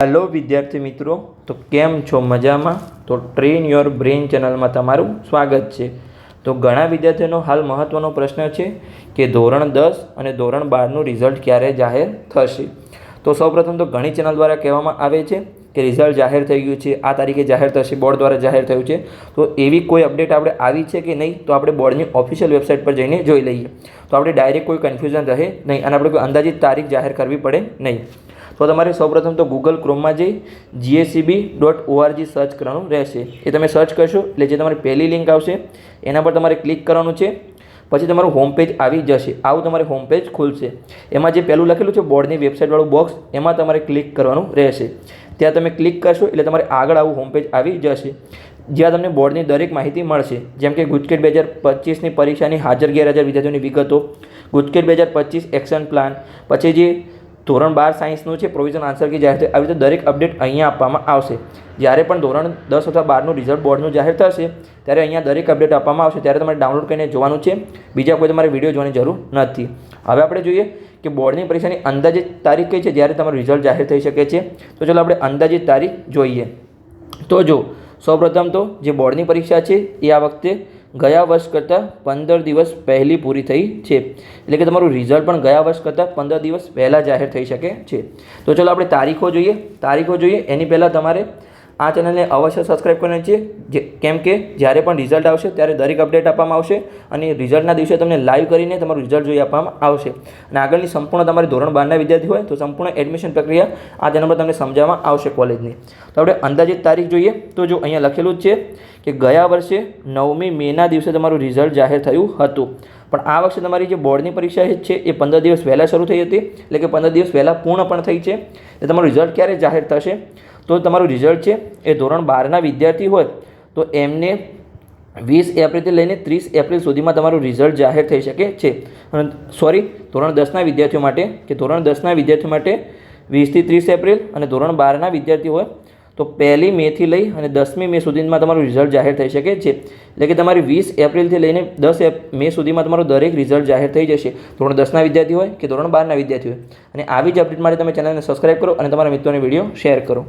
Hello विद्यार्थी मित्रों, तो केम छो मजा में। तो ट्रेन योर ब्रेन चैनल में तमारू स्वागत है। तो घणा विद्यार्थीओनो हाल महत्वनो प्रश्न है कि धोरण 10 और धोरण 12 रिजल्ट क्यारे जाहिर थशे। तो सौप्रथम तो घणी चैनल द्वारा कहेवामां आवे छे कि रिजल्ट जाहिर थई गयुं छे, आ तारीखे जाहिर थशे, बोर्ड द्वारा जाहिर थयुं छे। तो एवी कोई अपडेट आपणे आवी छे कि नहीं, तो आपणे बोर्डनी ऑफिशियल वेबसाइट पर जईने जोई लईए, तो आपणे डायरेक्ट कोई कन्फ्यूजन रहे नहीं अने आपणे कोई अंदाजित तारीख जाहिर करवी पड़े नहीं। तो तमारे सौप्रथम तो गूगल क्रोम में जई GSEB.org सर्च करवानुं रहेशे। ए तमे सर्च करशो एटले जे तमारी पहली लिंक आवशे एना पर तमारे क्लिक करवानुं छे। पछी तमारुं होम पेज आवी जशे। आवुं तमारे होम पेज खुलशे। एमां जे पहेलुं लखेलुं छे बोर्डनी वेबसाइट वाळुं बॉक्स, एमां तमारे क्लिक करवानुं रहेशे। त्यां तमे क्लिक करशो एटले तमारे आगळ आवुं होम पेज आवी जशे, ज्यां तमने बोर्डनी दरेक माहिती मळशे, जेम के गुजकेट 2025 नी परीक्षानी हाजर गैरहाजर विद्यार्थीओनी विगतो, गुजकेट 2025 एक्शन प्लान, पछी जे धोरण 12 साइंसનું છે પ્રોવિઝન આન્સર કી જાહેર થાય, આવી રીતે દરેક અપડેટ અહીંયા આપવામાં આવશે। જ્યારે પણ ધોરણ 10 અથવા 12નું રિઝલ્ટ બોર્ડનું જાહેર થશે ત્યારે અહીંયા દરેક અપડેટ આપવામાં આવશે, ત્યારે તમારે ડાઉનલોડ કરીને જોવાનું છે। બીજા કોઈ તમારે વિડીયો જોવાની જરૂર નથી। હવે આપણે જોઈએ કે બોર્ડની પરીક્ષાની અંદાજિત તારીખ કઈ છે જ્યારે તમારું રિઝલ્ટ જાહેર થઈ શકે છે। તો ચાલો આપણે અંદાજિત તારીખ જોઈએ। તો જો સૌપ્રથમ તો જે બોર્ડની પરીક્ષા છે એ આ વખતે ગયા વર્ષ કરતાં 15 દિવસ પહેલી પૂરી થઈ છે, એટલે કે તમારું રિઝલ્ટ પણ ગયા વર્ષ કરતાં 15 દિવસ પહેલાં જાહેર થઈ શકે છે। તો ચલો આપણે તારીખો જોઈએ। એની પહેલાં તમારે આ ચેનલને અવશ્ય સબસ્ક્રાઈબ કરવાની છે, કેમ કે જ્યારે પણ રિઝલ્ટ આવશે ત્યારે દરેક અપડેટ આપવામાં આવશે અને રિઝલ્ટના દિવસે તમને લાઈવ કરીને તમારું રિઝલ્ટ જોઈ આપવામાં આવશે। અને આગળની સંપૂર્ણ તમારે ધોરણ 12ના વિદ્યાર્થી હોય તો સંપૂર્ણ એડમિશન પ્રક્રિયા આ ચેનલ પર તમને સમજાવવામાં આવશે કોલેજની। તો આપણે અંદાજિત તારીખ જોઈએ। તો જો અહીંયા લખેલું જ છે કે ગયા વર્ષે 9મી મેના દિવસે તમારું રિઝલ્ટ જાહેર થયું હતું, પણ આ વખતે તમારી જે બોર્ડની પરીક્ષા છે એ 15 દિવસ વહેલા શરૂ થઈ હતી, એટલે કે 15 દિવસ વહેલા પૂર્ણ પણ થઈ છે। એટલે તમારું રિઝલ્ટ ક્યારે જાહેર થશે, તો તમારું રિઝલ્ટ છે એ ધોરણ 12ના વિદ્યાર્થી હોય તો એમને 20 એપ્રિલથી લઈને 30 એપ્રિલ સુધીમાં તમારું રિઝલ્ટ જાહેર થઈ શકે છે। ધોરણ 10ના વિદ્યાર્થીઓ માટે કે ધોરણ 10ના વિદ્યાર્થીઓ માટે 20થી 30 એપ્રિલ અને ધોરણ 12ના વિદ્યાર્થી હોય તો 1લી મેથી લઈ અને 10મી મે સુધીમાં તમારું રિઝલ્ટ જાહેર થઈ શકે છે। એટલે કે તમારી 20 એપ્રિલથી લઈને 10 મે સુધીમાં તમારું દરેક રિઝલ્ટ જાહેર થઈ જશે, ધોરણ 10ના વિદ્યાર્થી હોય કે ધોરણ 12ના વિદ્યાર્થી હોય। અને આવી જ અપડેટ માટે તમે ચેનલને સબસ્ક્રાઈબ કરો અને તમારા મિત્રોને વિડીયો શેર કરો।